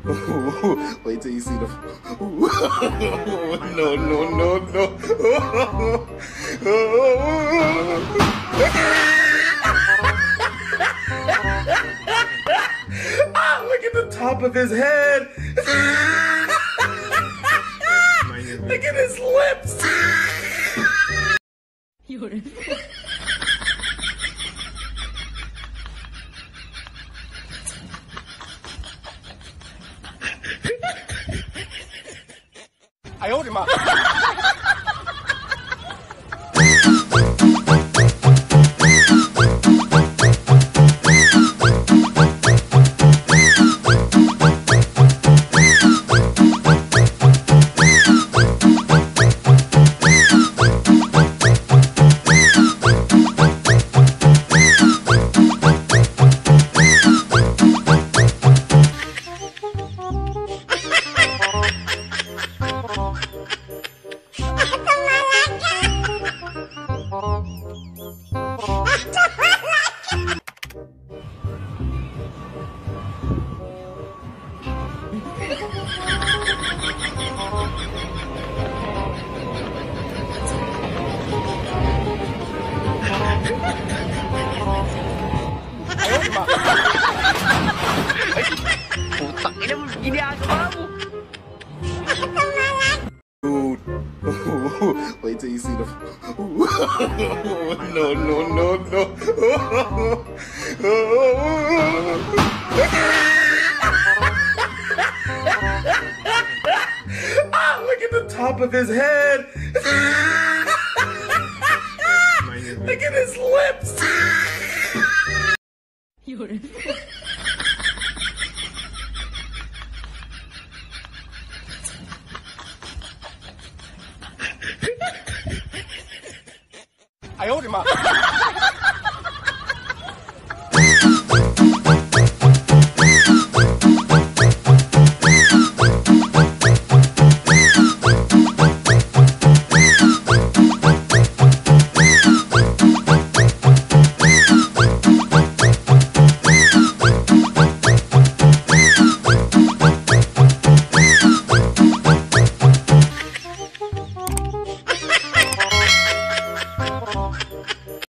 Wait till you see the. No, no, no, no. Ah, look at the top of his head. Look at his lips. I owed him up. Putang ina mo, ginagawa mo. Wait till you see the. No, no, no, no. Ah, look at the top of his head. Look at his lips. I owed him up.